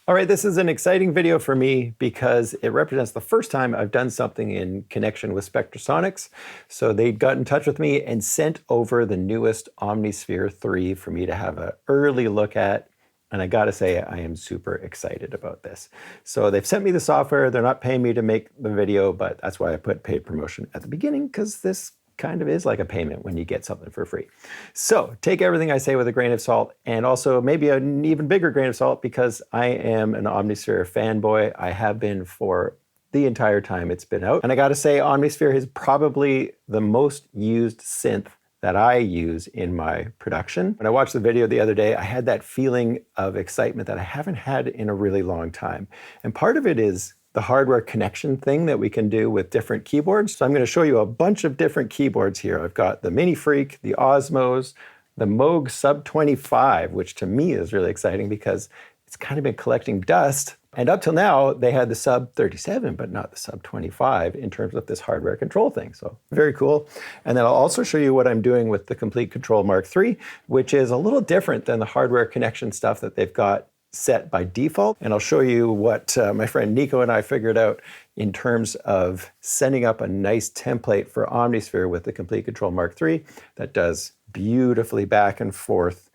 All right, this is an exciting video for me because it represents the first time I've done something in connection with Spectrasonics. So they got in touch with me and sent over the newest Omnisphere 3 for me to have an early look at. And I gotta say, I am super excited about this. So they've sent me the software. They're not paying me to make the video, but that's why I put paid promotion at the beginning, because this kind of is like a payment when you get something for free. So take everything I say with a grain of salt, and also maybe an even bigger grain of salt, because I am an Omnisphere fanboy. I have been for the entire time it's been out. And I gotta say, Omnisphere is probably the most used synth that I use in my production. When I watched the video the other day, I had that feeling of excitement that I haven't had in a really long time. And part of it is the hardware connection thing that we can do with different keyboards. So I'm going to show you a bunch of different keyboards here. I've got the Minifreak, the Osmose, the Moog Sub 25, which to me is really exciting because it's kind of been collecting dust. And up till now, they had the Sub 37, but not the Sub 25 in terms of this hardware control thing. So very cool. And then I'll also show you what I'm doing with the Komplete Kontrol MK3, which is a little different than the hardware connection stuff that they've got set by default. And I'll show you what my friend Nico and I figured out in terms of setting up a nice template for Omnisphere with the Komplete Kontrol MK3 that does beautifully back and forth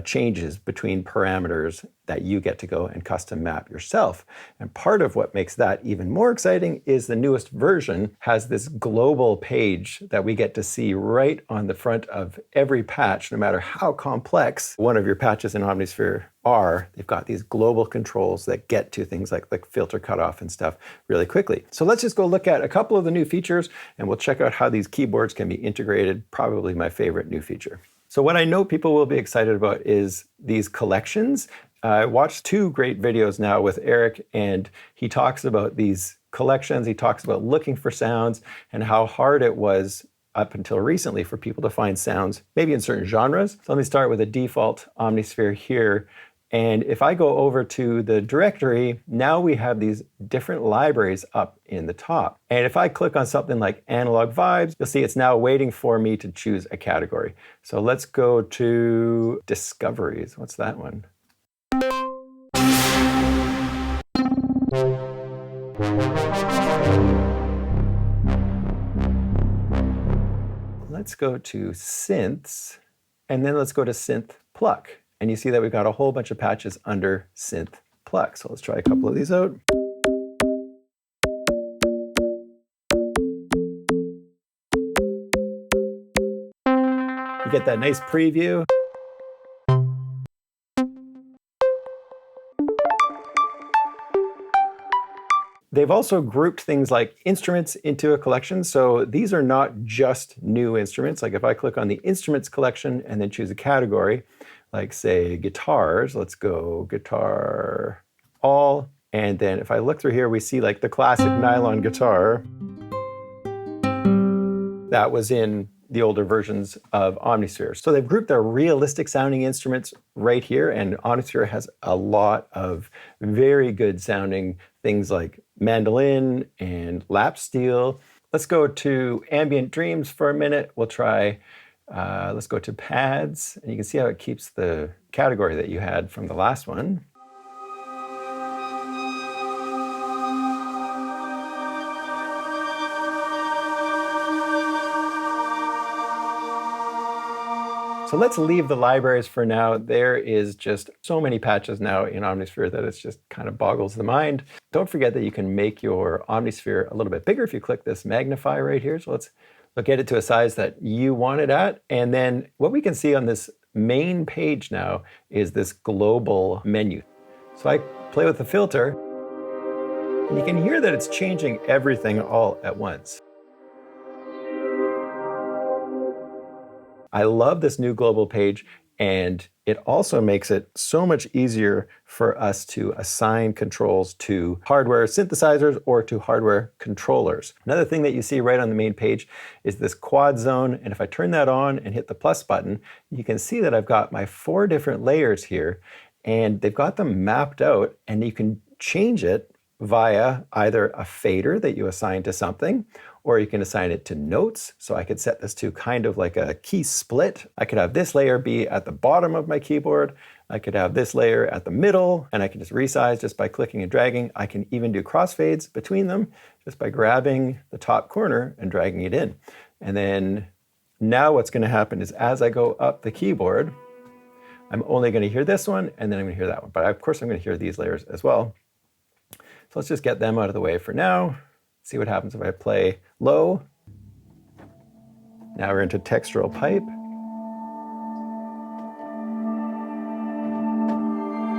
changes between parameters that you get to go and custom map yourself. And part of what makes that even more exciting is the newest version has this global page that we get to see right on the front of every patch, no matter how complex one of your patches in Omnisphere are. They've got these global controls that get to things like the filter cutoff and stuff really quickly. So let's just go look at a couple of the new features, and we'll check out how these keyboards can be integrated. Probably my favorite new feature. So what I know people will be excited about is these collections. I watched two great videos now with Eric, and he talks about these collections. He talks about looking for sounds and how hard it was up until recently for people to find sounds, maybe in certain genres. So let me start with a default Omnisphere here. And if I go over to the directory, now we have these different libraries up in the top. And if I click on something like Analog Vibes, you'll see it's now waiting for me to choose a category. So let's go to Discoveries. What's that one? Let's go to Synths, and then let's go to Synth Pluck. And you see that we've got a whole bunch of patches under Synth Pluck. So let's try a couple of these out. You get that nice preview. They've also grouped things like instruments into a collection. So these are not just new instruments. Like if I click on the instruments collection and then choose a category, like say guitars, let's go guitar all. And then if I look through here, we see like the classic nylon guitar that was in the older versions of Omnisphere. So they've grouped their realistic sounding instruments right here, and Omnisphere has a lot of very good sounding things like mandolin and lap steel. Let's go to Ambient Dreams for a minute. We'll try, let's go to pads, and you can see how it keeps the category that you had from the last one. So let's leave the libraries for now. There is just so many patches now in Omnisphere that it's just kind of boggles the mind. Don't forget that you can make your Omnisphere a little bit bigger if you click this magnify right here. So let's get it to a size that you want it at. And then what we can see on this main page now is this global menu. So I play with the filter, and you can hear that it's changing everything all at once. I love this new global page, and it also makes it so much easier for us to assign controls to hardware synthesizers or to hardware controllers. Another thing that you see right on the main page is this Quadzone, and if I turn that on and hit the plus button, you can see that I've got my 4 different layers here, and they've got them mapped out, and you can change it via either a fader that you assign to something, or you can assign it to notes. So I could set this to kind of like a key split. I could have this layer be at the bottom of my keyboard. I could have this layer at the middle, and I can just resize just by clicking and dragging. I can even do crossfades between them just by grabbing the top corner and dragging it in. And then now what's going to happen is as I go up the keyboard, I'm only going to hear this one, and then I'm going to hear that one. But of course, I'm going to hear these layers as well. So let's just get them out of the way for now. See what happens if I play low. Now we're into textural pipe.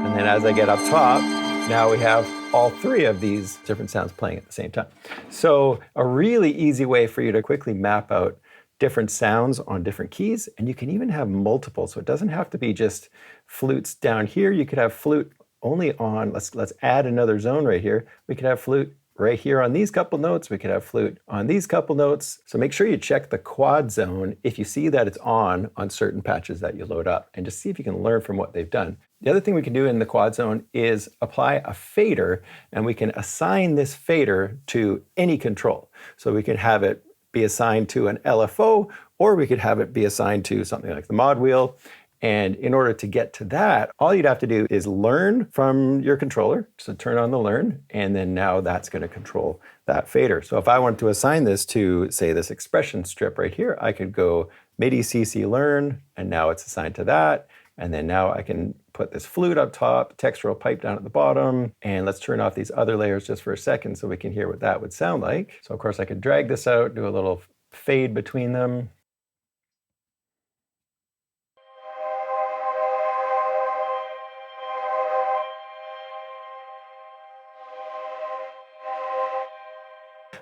And then as I get up top, now we have all three of these different sounds playing at the same time. So a really easy way for you to quickly map out different sounds on different keys, and you can even have multiple. So it doesn't have to be just flutes down here. You could have flute only on, let's add another zone right here. We could have flute right here on these couple notes. We could have flute on these couple notes. So make sure you check the Quadzone if you see that it's on certain patches that you load up, and just see if you can learn from what they've done. The other thing we can do in the Quadzone is apply a fader, and we can assign this fader to any control. So we can have it be assigned to an LFO, or we could have it be assigned to something like the mod wheel. And in order to get to that, all you'd have to do is learn from your controller. So turn on the learn, and then now that's going to control that fader. So if I wanted to assign this to, say, this expression strip right here, I could go MIDI CC learn, and now it's assigned to that. And then now I can put this flute up top, textural pipe down at the bottom, and let's turn off these other layers just for a second so we can hear what that would sound like. So of course I could drag this out, do a little fade between them.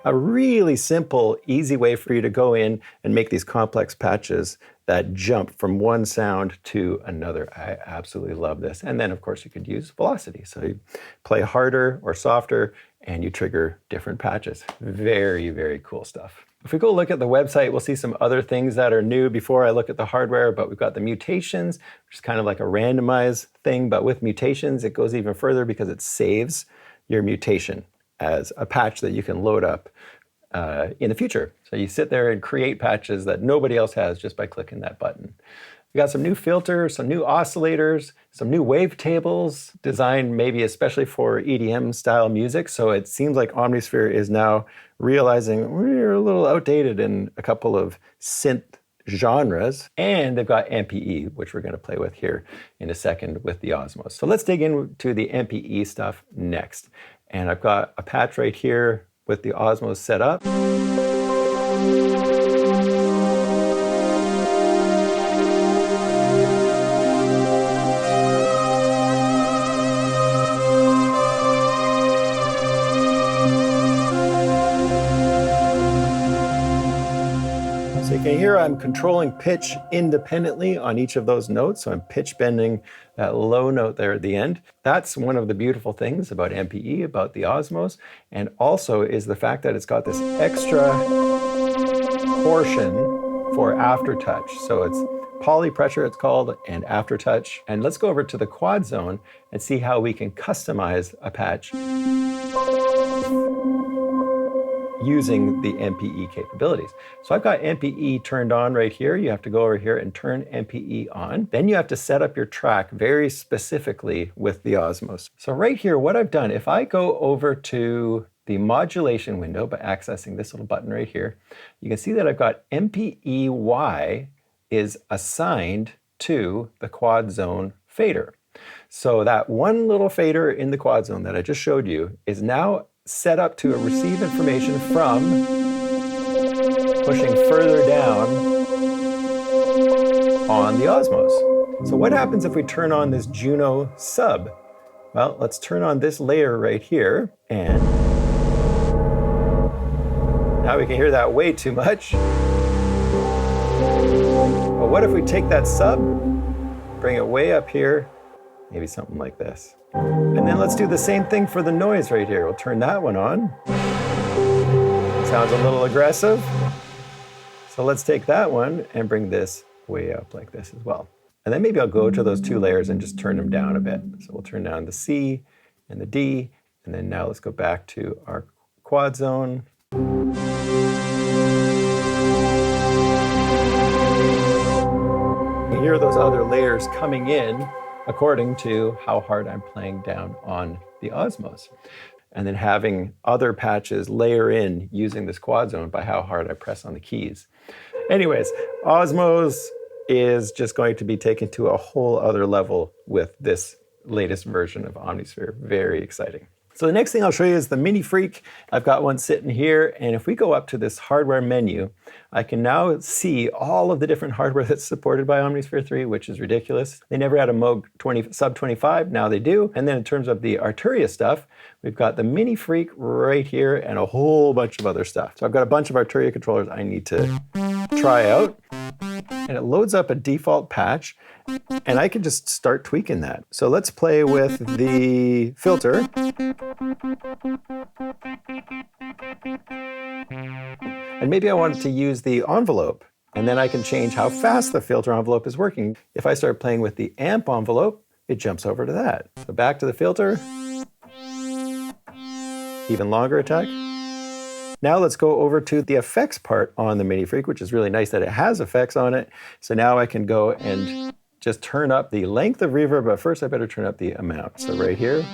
A really simple, easy way for you to go in and make these complex patches that jump from one sound to another. I absolutely love this. And then of course you could use velocity. So you play harder or softer and you trigger different patches. Very, very cool stuff. If we go look at the website, we'll see some other things that are new before I look at the hardware, but we've got the mutations, which is kind of like a randomized thing, but with mutations, it goes even further because it saves your mutation as a patch that you can load up in the future. So you sit there and create patches that nobody else has just by clicking that button. We got some new filters, some new oscillators, some new wavetables designed maybe especially for EDM style music. So it seems like Omnisphere is now realizing we're a little outdated in a couple of synth genres, and they've got MPE, which we're going to play with here in a second with the Osmose. So let's dig into the MPE stuff next. And I've got a patch right here with the Osmose set up. So you can hear I'm controlling pitch independently on each of those notes. So I'm pitch bending that low note there at the end. That's one of the beautiful things about MPE, about the Osmose, and also is the fact that it's got this extra portion for aftertouch. So it's poly pressure, it's called, and aftertouch. And let's go over to the Quadzone and see how we can customize a patch using the MPE capabilities. So I've got MPE turned on right here. You have to go over here and turn MPE on. Then you have to set up your track very specifically with the Osmose. So right here, what I've done, if I go over to the modulation window by accessing this little button right here, you can see that I've got MPEY is assigned to the Quadzone fader. So that one little fader in the Quadzone that I just showed you is now set up to receive information from pushing further down on the Osmose. So what happens if we turn on this Juno sub? Well, let's turn on this layer right here, and now we can hear that way too much. But what if we take that sub, bring it way up here, maybe something like this. And then let's do the same thing for the noise right here. We'll turn that one on. Sounds a little aggressive. So let's take that one and bring this way up like this as well. And then maybe I'll go to those two layers and just turn them down a bit. So we'll turn down the C and the D. And then now let's go back to our Quadzone. You hear those other layers coming in according to how hard I'm playing down on the Osmose. And then having other patches layer in using this Quadzone by how hard I press on the keys. Anyways, Osmose is just going to be taken to a whole other level with this latest version of Omnisphere. Very exciting. So the next thing I'll show you is the Minifreak. I've got one sitting here, and if we go up to this hardware menu, I can now see all of the different hardware that's supported by Omnisphere 3, which is ridiculous. They never had a Moog sub 25, now they do. And then in terms of the Arturia stuff, we've got the Minifreak right here and a whole bunch of other stuff. So I've got a bunch of Arturia controllers I need to try out. And it loads up a default patch, and I can just start tweaking that. So let's play with the filter. And maybe I want to use the envelope, and then I can change how fast the filter envelope is working. If I start playing with the amp envelope, it jumps over to that. So back to the filter. Even longer attack. Now let's go over to the effects part on the Minifreak, which is really nice that it has effects on it. So now I can go and just turn up the length of reverb, but first I better turn up the amount. So right here.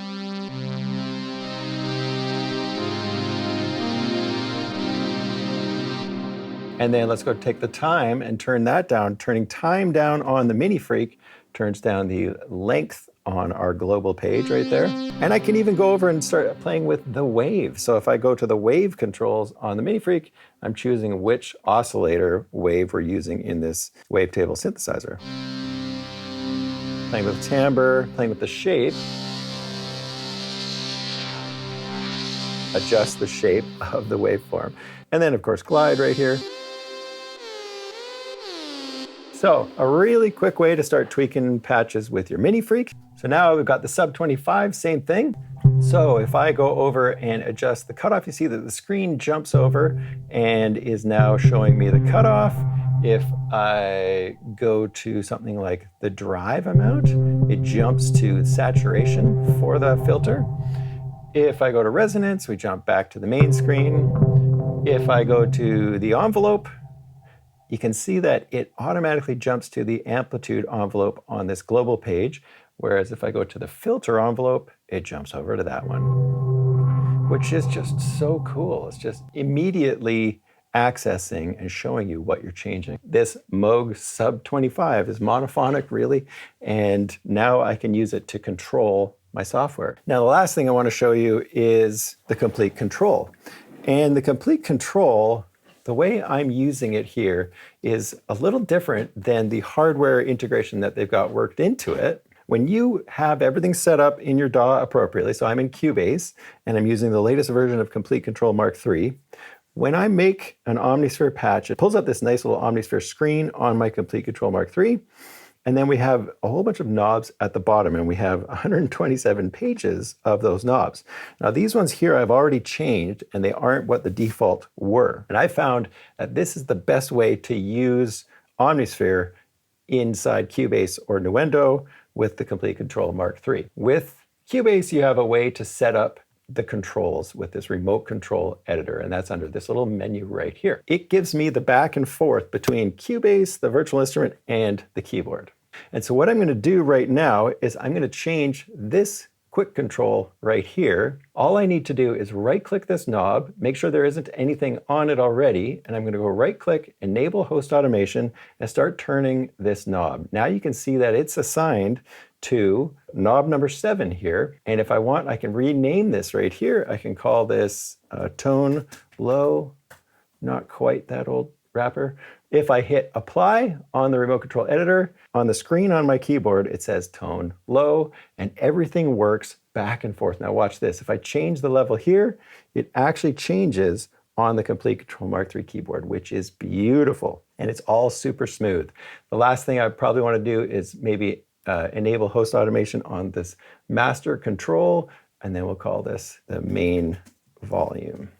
And then let's go take the time and turn that down. Turning time down on the Minifreak turns down the length on our global page right there. And I can even go over and start playing with the wave. So if I go to the wave controls on the Minifreak, I'm choosing which oscillator wave we're using in this wavetable synthesizer. Playing with timbre, playing with the shape. Adjust the shape of the waveform. And then of course glide right here. So a really quick way to start tweaking patches with your Minifreak. So now we've got the sub 25, same thing. So if I go over and adjust the cutoff, you see that the screen jumps over and is now showing me the cutoff. If I go to something like the drive amount, it jumps to saturation for the filter. If I go to resonance, we jump back to the main screen. If I go to the envelope, you can see that it automatically jumps to the amplitude envelope on this global page, whereas if I go to the filter envelope, it jumps over to that one, which is just so cool. It's just immediately accessing and showing you what you're changing. This Moog sub 25 is monophonic, really, and now I can use it to control my software. Now, the last thing I want to show you is the Komplete Kontrol. And the Komplete Kontrol, the way I'm using it here is a little different than the hardware integration that they've got worked into it. When you have everything set up in your DAW appropriately, so I'm in Cubase and I'm using the latest version of Komplete Kontrol MK3, when I make an Omnisphere patch, it pulls up this nice little Omnisphere screen on my Komplete Kontrol MK3, and then we have a whole bunch of knobs at the bottom, and we have 127 pages of those knobs. Now these ones here I've already changed, and they aren't what the default were. And I found that this is the best way to use Omnisphere inside Cubase or Nuendo with the Komplete Kontrol MK3. With Cubase, you have a way to set up the controls with this remote control editor, and that's under this little menu right here. It gives me the back and forth between Cubase, the virtual instrument, and the keyboard. And so what I'm going to do right now is I'm going to change this quick control right here. All I need to do is right-click this knob, make sure there isn't anything on it already, and I'm going to go right-click, enable host automation, and start turning this knob. Now you can see that it's assigned to knob number 7 here. And if I want, I can rename this right here. I can call this tone low, not quite that old wrapper. If I hit apply on the remote control editor, on the screen on my keyboard, it says tone low, and everything works back and forth. Now watch this. If I change the level here, it actually changes on the Komplete Kontrol MK3 keyboard, which is beautiful. And it's all super smooth. The last thing I probably want to do is maybe enable host automation on this master control, and then we'll call this the main volume,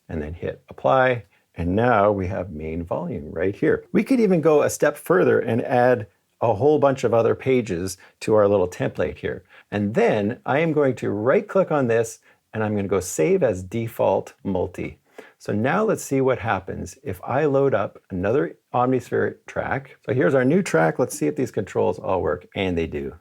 and then hit apply. And now we have main volume right here. We could even go a step further and add a whole bunch of other pages to our little template here. And then I am going to right click on this, and I'm going to go save as default multi. So now let's see what happens if I load up another Omnisphere track. So here's our new track. Let's see if these controls all work, and they do.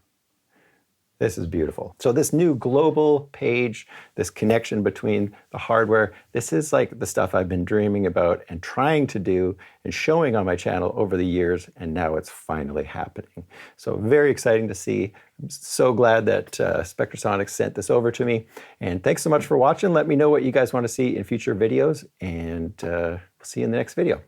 This is beautiful. So this new global page, this connection between the hardware, this is like the stuff I've been dreaming about and trying to do and showing on my channel over the years, and now it's finally happening. So very exciting to see. I'm so glad that Spectrasonics sent this over to me. And thanks so much for watching. Let me know what you guys want to see in future videos, and we'll see you in the next video.